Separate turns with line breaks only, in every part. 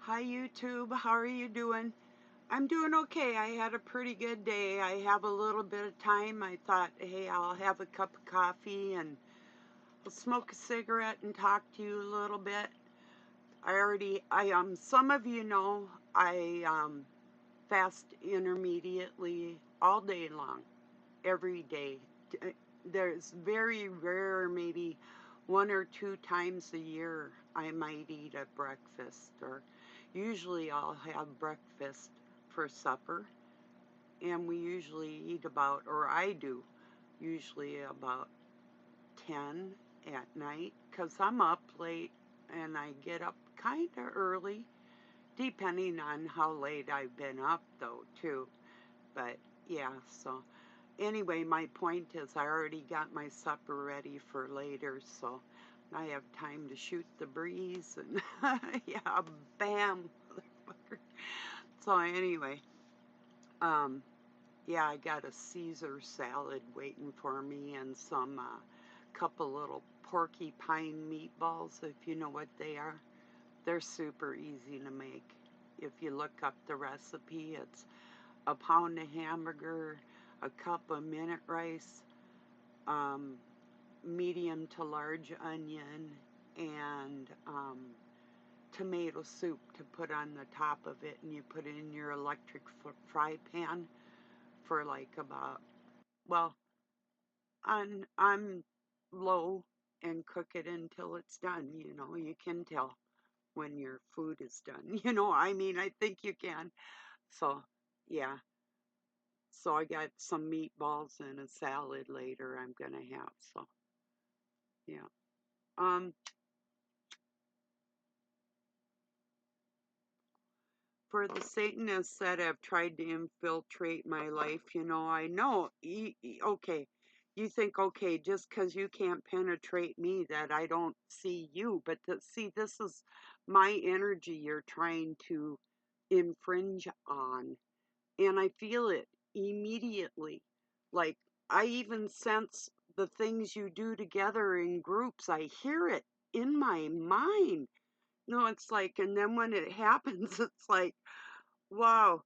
Hi YouTube, how are you doing? I'm doing okay. I had a pretty good day. I have a little bit of time. I thought, hey, I'll have a cup of coffee and I'll smoke a cigarette and talk to you a little bit. Some of you know I fast intermediately all day long, every day. There's very rare, maybe one or two times a year, I might eat a breakfast, or usually I'll have breakfast for supper, and we usually eat about, or I do, usually about 10 at night, because I'm up late and I get up kind of early, depending on how late I've been up, though, too. But yeah, so anyway, my point is I already got my supper ready for later, so I have time to shoot the breeze and yeah, bam, motherfucker. So anyway, um, yeah, I got a Caesar salad waiting for me and some couple little porcupine meatballs, if you know what they are. They're super easy to make. If you look up the recipe, it's a pound of hamburger, a cup of minute rice, um, medium to large onion, and tomato soup to put on the top of it, and you put it in your electric fry pan for like about, well, on low, and cook it until it's done. You can tell when your food is done. I mean, I think you can. So, yeah. So I got some meatballs and a salad later I'm gonna have. So, yeah. Um, for the Satanists that have tried to infiltrate my life, I know, okay, you think, okay, just because you can't penetrate me, that I don't see you, but see, this is my energy you're trying to infringe on, and I feel it immediately. Like, I even sense the things you do together in groups. I hear it in my mind. No, it's like, and then when it happens, it's like, wow.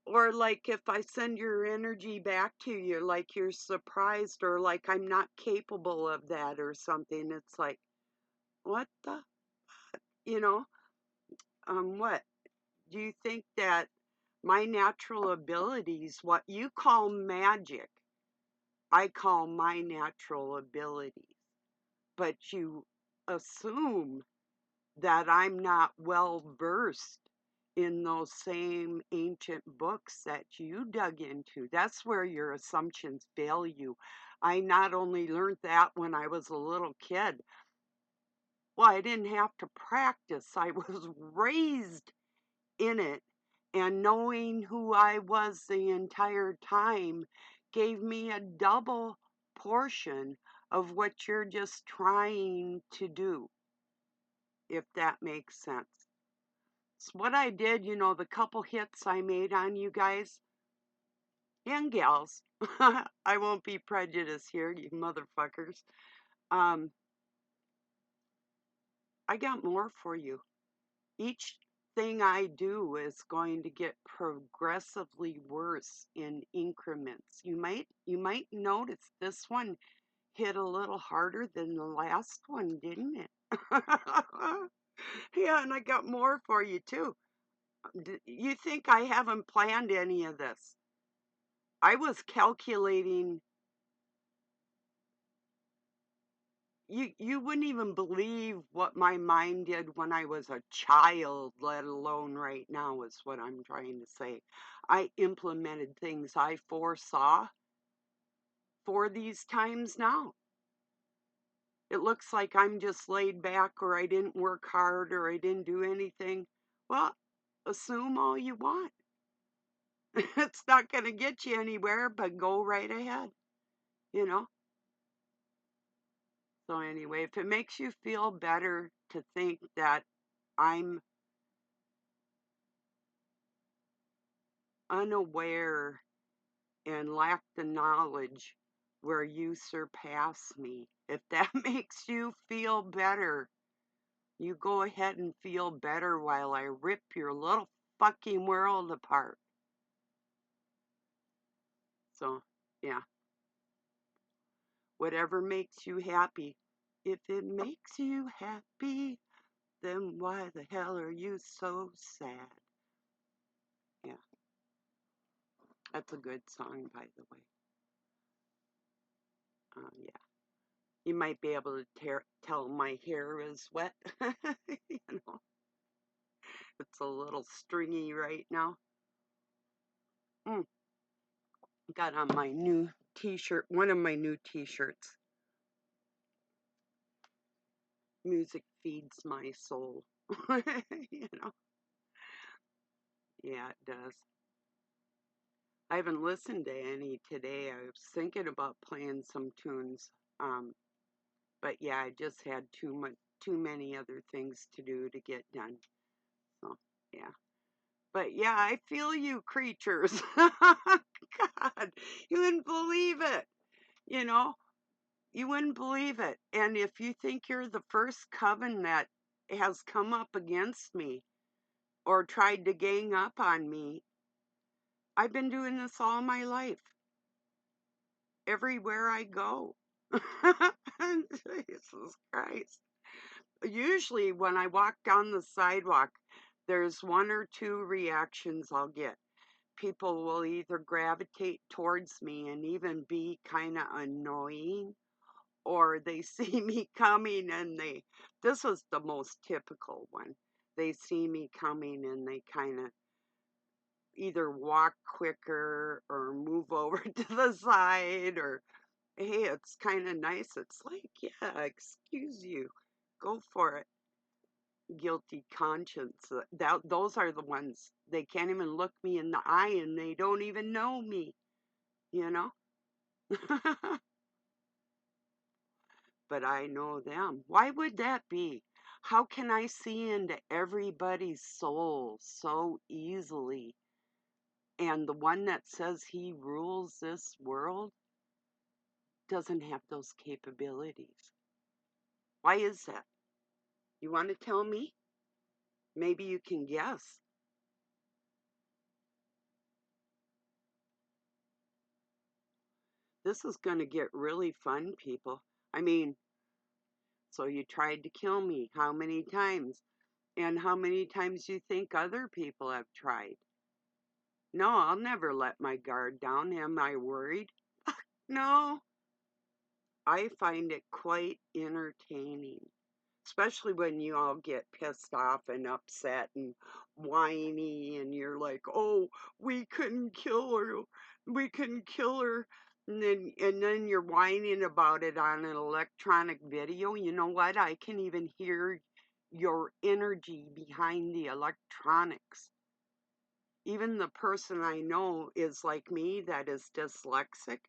Or like if I send your energy back to you, like you're surprised, or like I'm not capable of that or something. It's like, what the, you know, what? Do you think that my natural abilities, what you call magic, I call my natural abilities, but you assume that I'm not well versed in those same ancient books that you dug into. That's where your assumptions fail you. I not only learned that when I was a little kid, well, I didn't have to practice. I was raised in it, and knowing who I was the entire time gave me a double portion of what you're just trying to do, if that makes sense. So what I did, the couple hits I made on you guys and gals, I won't be prejudiced here, you motherfuckers. Um, I got more for you. Each thing I do is going to get progressively worse in increments. You might notice this one hit a little harder than the last one, didn't it? Yeah, and I got more for you too. You think I haven't planned any of this? I was calculating. You wouldn't even believe what my mind did when I was a child, let alone right now, is what I'm trying to say. I implemented things I foresaw for these times now. It looks like I'm just laid back, or I didn't work hard, or I didn't do anything. Well, assume all you want. It's not going to get you anywhere, but go right ahead, you know? So, anyway, if it makes you feel better to think that I'm unaware and lack the knowledge where you surpass me, if that makes you feel better, You go ahead and feel better while I rip your little fucking world apart. So, yeah, whatever makes you happy. If it makes you happy, then why the hell are you so sad? Yeah, that's a good song, by the way. Yeah, you might be able to tell my hair is wet. You know, it's a little stringy right now. Mm, got on my new t-shirt, one of my new t-shirts. Music feeds my soul. You know, yeah, it does. I haven't listened to any today. I was thinking about playing some tunes. Um, but yeah, I just had too many other things to do to get done. So yeah. But yeah, I feel you creatures. God, you wouldn't believe it. You know, you wouldn't believe it. And if you think you're the first coven that has come up against me or tried to gang up on me, I've been doing this all my life. Everywhere I go. Jesus Christ. Usually when I walk down the sidewalk, there's one or two reactions I'll get. People will either gravitate towards me and even be kind of annoying, or they see me coming and this was the most typical one. They see me coming and they kind of either walk quicker or move over to the side, or hey, it's kind of nice. It's like, yeah, excuse you, go for it. Guilty conscience. Those are the ones. They can't even look me in the eye and they don't even know me, you know? But I know them. Why would that be? How can I see into everybody's soul so easily? And the one that says he rules this world doesn't have those capabilities. Why is that? You want to tell me? Maybe you can guess. This is going to get really fun, people. I mean, so you tried to kill me. How many times? And how many times do you think other people have tried? No, I'll never let my guard down. Am I worried? No. I find it quite entertaining, especially when you all get pissed off and upset and whiny and you're like, oh, we couldn't kill her, we couldn't kill her. And then you're whining about it on an electronic video. You know what? I can even hear your energy behind the electronics. Even the person I know is like me, that is dyslexic,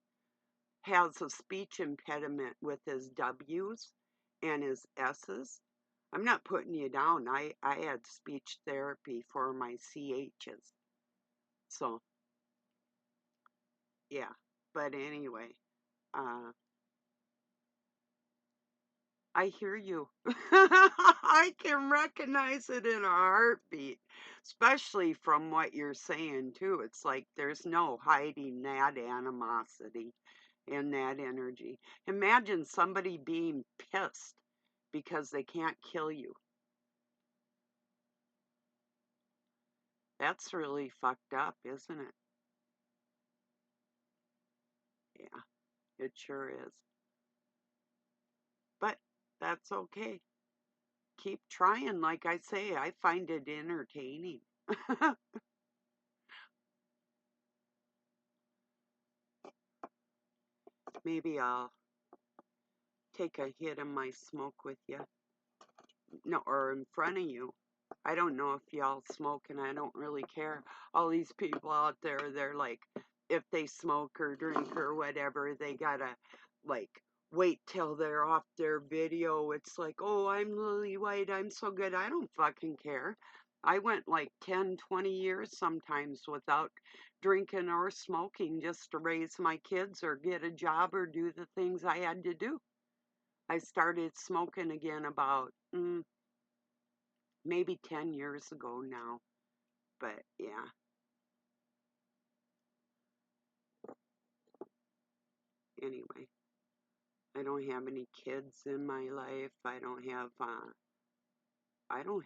has a speech impediment with his W's and his S's. I'm not putting you down. I had speech therapy for my CHs. So, yeah. But anyway, uh, I hear you. I can recognize it in a heartbeat, especially from what you're saying, too. It's like there's no hiding that animosity and that energy. Imagine somebody being pissed because they can't kill you. That's really fucked up, isn't it? Yeah, it sure is. But that's okay. Keep trying. Like I say, I find it entertaining. Maybe I'll take a hit of my smoke with you. No, or in front of you. I don't know if y'all smoke, and I don't really care. All these people out there, they're like, if they smoke or drink or whatever, they gotta, like, wait till they're off their video. It's like, oh, I'm Lily White, I'm so good. I don't fucking care. I went like 10, 20 years sometimes without drinking or smoking just to raise my kids or get a job or do the things I had to do. I started smoking again about maybe 10 years ago now. But yeah, anyway, I don't have any kids in my life. I don't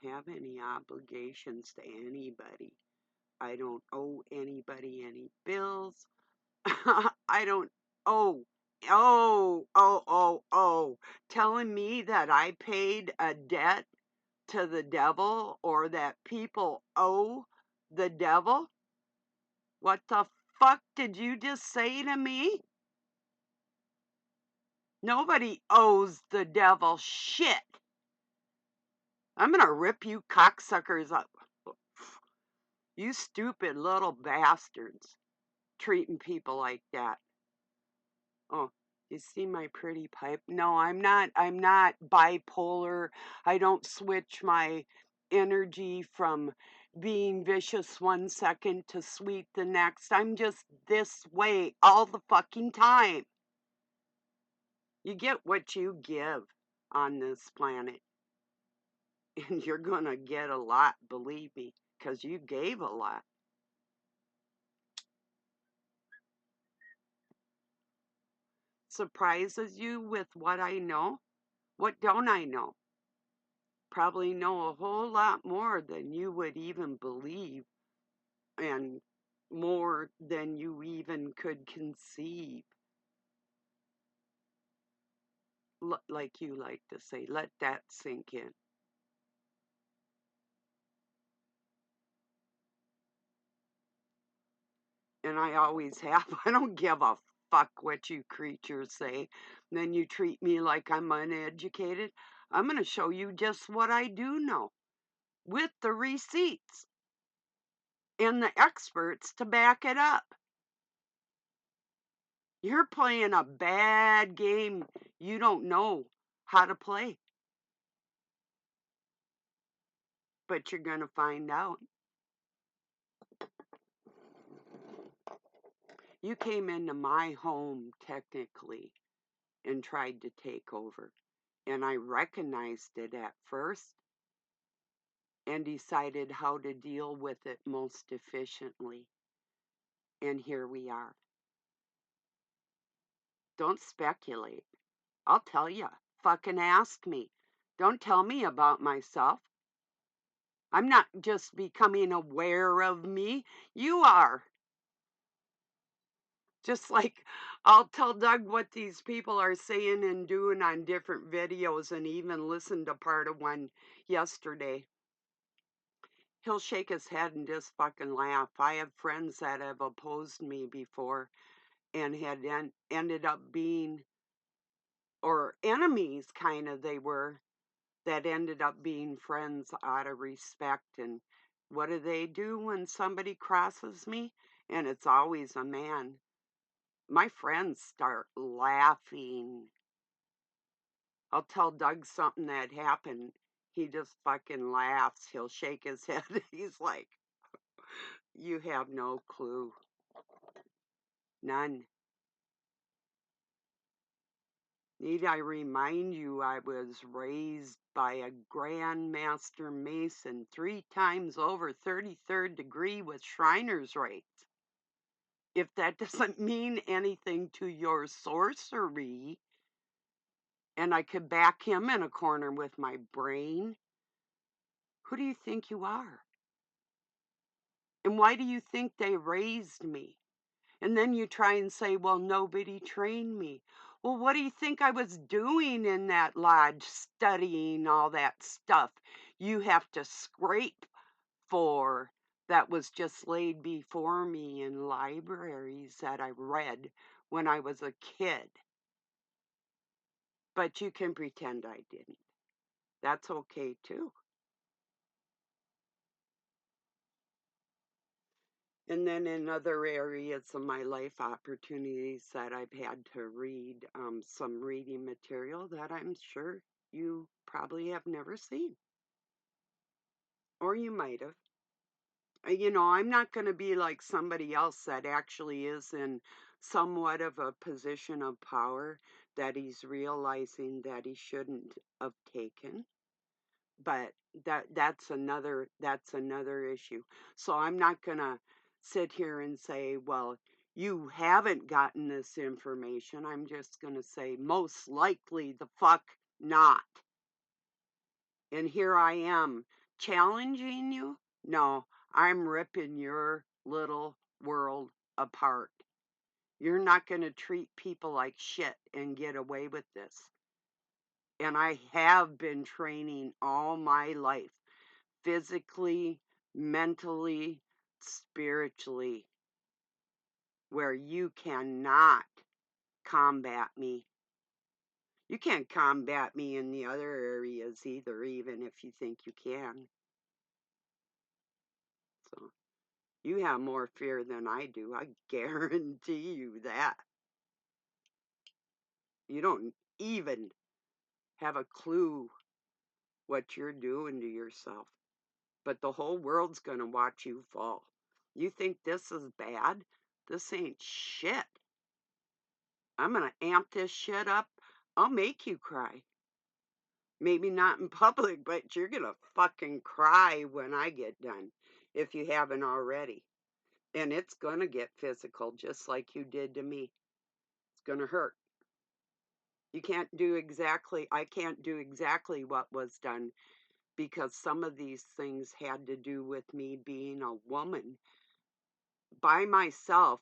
have any obligations to anybody. I don't owe anybody any bills. I don't oh telling me that I paid a debt to the devil or that people owe the devil? What the fuck did you just say to me? Nobody owes the devil shit. I'm gonna rip you cocksuckers up. You stupid little bastards treating people like that. Oh, you see my pretty pipe? No, I'm not bipolar. I don't switch my energy from being vicious one second to sweet the next. I'm just this way all the fucking time. You get what you give on this planet. And you're gonna get a lot, believe me, because you gave a lot. Surprises you with what I know? What don't I know? Probably know a whole lot more than you would even believe, and more than you even could conceive. Like you like to say, let that sink in. And I always have. I don't give a fuck what you creatures say. And then you treat me like I'm uneducated. I'm going to show you just what I do know with the receipts and the experts to back it up. You're playing a bad game you don't know how to play, but you're going to find out. You came into my home technically and tried to take over, and I recognized it at first and decided how to deal with it most efficiently. And here we are. Don't speculate. I'll tell you. Fucking ask me. Don't tell me about myself. I'm not just becoming aware of me. You are. Just like I'll tell Doug what these people are saying and doing on different videos and even listened to part of one yesterday. He'll shake his head and just fucking laugh. I have friends that have opposed me before and had ended up being, or enemies kind of they were, that ended up being friends out of respect. And what do they do when somebody crosses me? And it's always a man. My friends start laughing. I'll tell Doug something that happened. He just fucking laughs. He'll shake his head. He's like, you have no clue. None. Need I remind you I was raised by a Grand Master Mason 3 times over 33rd degree with Shriner's rites. If that doesn't mean anything to your sorcery, and I could back him in a corner with my brain, who do you think you are? And why do you think they raised me? And then you try and say, well, nobody trained me. Well, what do you think I was doing in that lodge studying all that stuff you have to scrape for that was just laid before me in libraries that I read when I was a kid? But you can pretend I didn't. That's okay too. And then in other areas of my life, opportunities that I've had to read some reading material that I'm sure you probably have never seen, or you might have. I'm not going to be like somebody else that actually is in somewhat of a position of power that he's realizing that he shouldn't have taken. but that's another issue. So I'm not gonna sit here and say, well, you haven't gotten this information. I'm just gonna say most likely the fuck not. And here I am challenging you. No, I'm ripping your little world apart. You're not going to treat people like shit and get away with this. And I have been training all my life, physically, mentally, spiritually, where you cannot combat me. You can't combat me in the other areas either, even if you think you can. So you have more fear than I do. I guarantee you that. You don't even have a clue what you're doing to yourself. But the whole world's going to watch you fall. You think this is bad? This ain't shit. I'm going to amp this shit up. I'll make you cry. Maybe not in public, but you're going to fucking cry when I get done, if you haven't already. And it's going to get physical, just like you did to me. It's going to hurt. I can't do exactly what was done, because some of these things had to do with me being a woman by myself,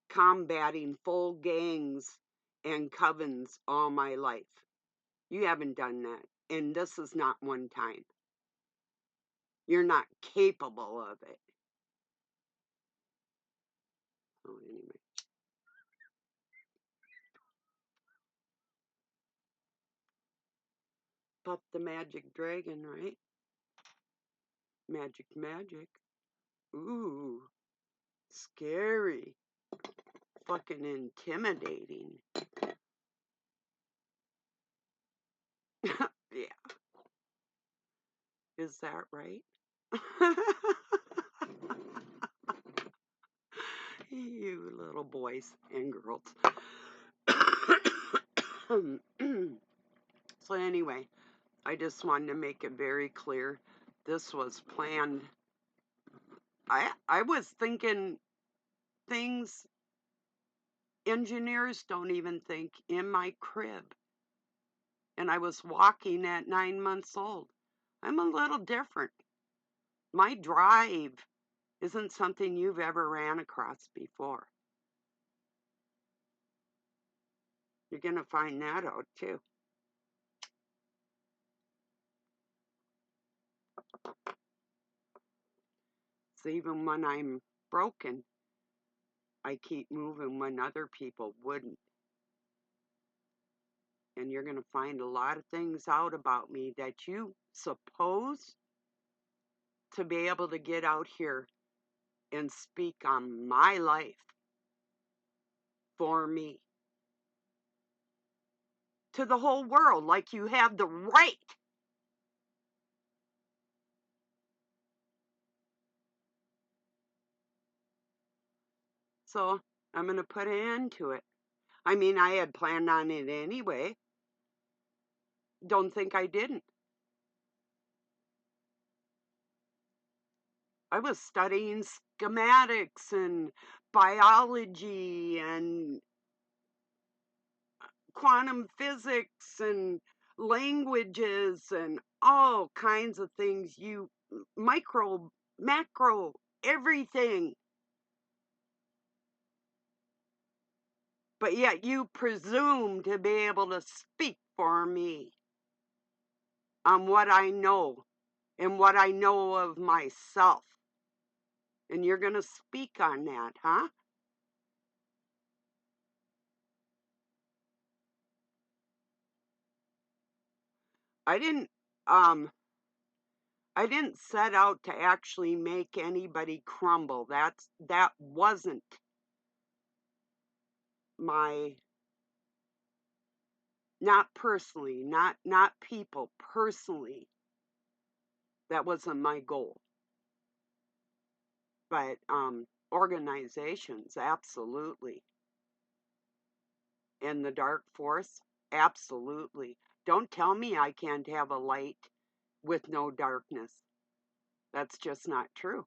combating full gangs and covens all my life. You haven't done that. And this is not one time. You're not capable of it. Oh, anyway. Puff the magic dragon, right? Magic, magic. Ooh, scary. Fucking intimidating. Yeah. Is that right? You little boys and girls. So anyway, I just wanted to make it very clear this was planned. I was thinking things engineers don't even think in my crib. And I was walking at 9 months old. I'm a little different. My drive isn't something you've ever ran across before. You're going to find that out too. So even when I'm broken, I keep moving when other people wouldn't. And you're going to find a lot of things out about me that you suppose to be able to get out here and speak on my life for me to the whole world, like you have the right. So I'm going to put an end to it. I mean, I had planned on it anyway. Don't think I didn't. I was studying schematics and biology and quantum physics and languages and all kinds of things. You micro, macro, everything. But yet you presume to be able to speak for me on what I know and what I know of myself. And you're going to speak on that, huh? I didn't um I didn't set out to actually make anybody crumble. That wasn't my, not personally, not people personally. That wasn't my goal. But organizations, absolutely. And the dark force, absolutely. Don't tell me I can't have a light with no darkness. That's just not true.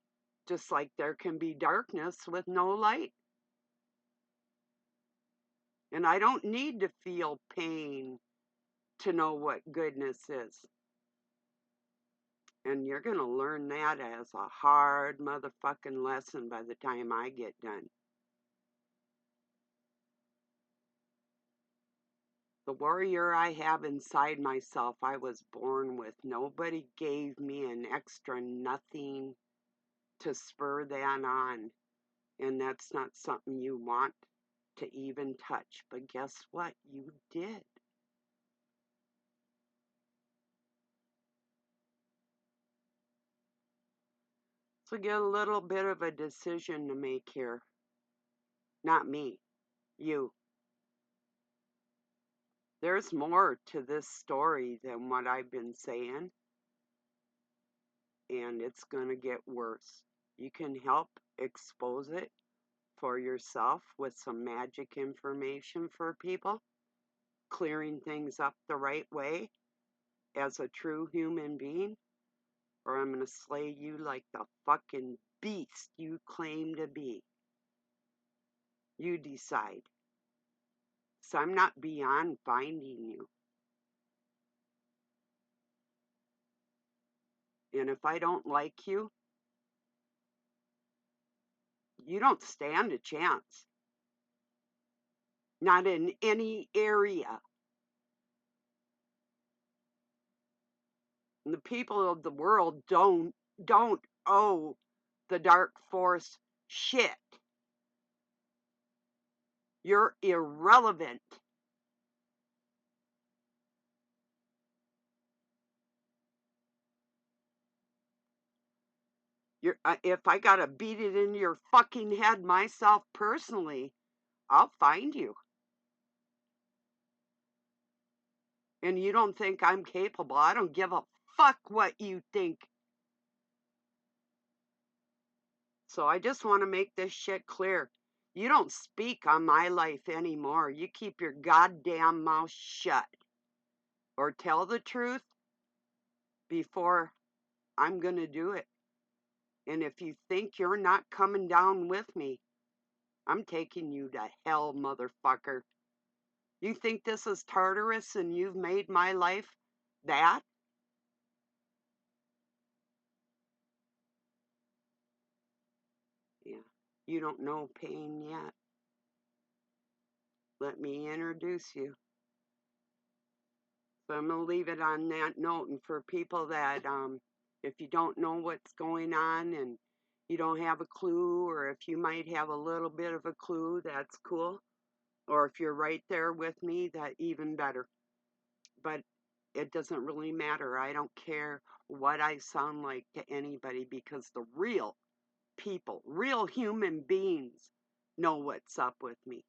Just like there can be darkness with no light. And I don't need to feel pain to know what goodness is. And you're going to learn that as a hard motherfucking lesson by the time I get done. The warrior I have inside myself, I was born with. Nobody gave me an extra nothing to spur that on. And that's not something you want to even touch. But guess what? You did. So get a little bit of a decision to make here. Not me, you. There's more to this story than what I've been saying, and it's going to get worse. You can help expose it for yourself with some magic information for people, clearing things up the right way as a true human being, or I'm going to slay you like the fucking beast you claim to be. You decide. So I'm not beyond finding you. And if I don't like you, you don't stand a chance. Not in any area. And the people of the world don't owe the dark force shit. You're irrelevant. If I gotta beat it into your fucking head myself personally, I'll find you. And you don't think I'm capable. I don't give a fuck what you think. So I just want to make this shit clear. You don't speak on my life anymore. You keep your goddamn mouth shut. Or tell the truth before I'm going to do it. And if you think you're not coming down with me, I'm taking you to hell, motherfucker. You think this is Tartarus and you've made my life that? Yeah. You don't know pain yet. Let me introduce you. So I'm going to leave it on that note. And for people that, if you don't know what's going on and you don't have a clue, or if you might have a little bit of a clue, that's cool. Or if you're right there with me, that even better. But it doesn't really matter. I don't care what I sound like to anybody because the real people, real human beings know what's up with me.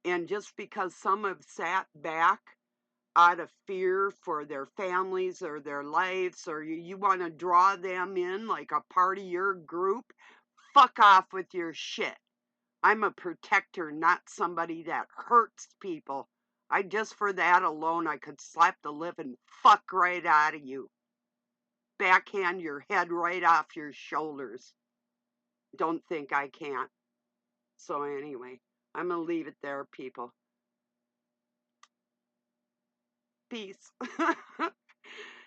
And just because some have sat back out of fear for their families or their lives, or you want to draw them in like a part of your group, fuck off with your shit. I'm a protector, not somebody that hurts people. Just for that alone, I could slap the living fuck right out of you. Backhand your head right off your shoulders. Don't think I can't. So anyway, I'm going to leave it there, people. Peace.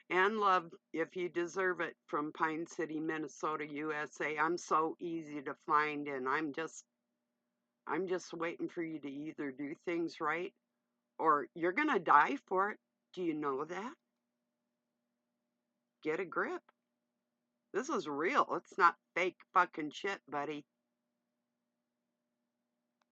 And love if you deserve it from Pine City, Minnesota, USA. I'm so easy to find, and I'm just waiting for you to either do things right or you're going to die for it. Do you know that? Get a grip. This is real. It's not fake fucking shit, buddy.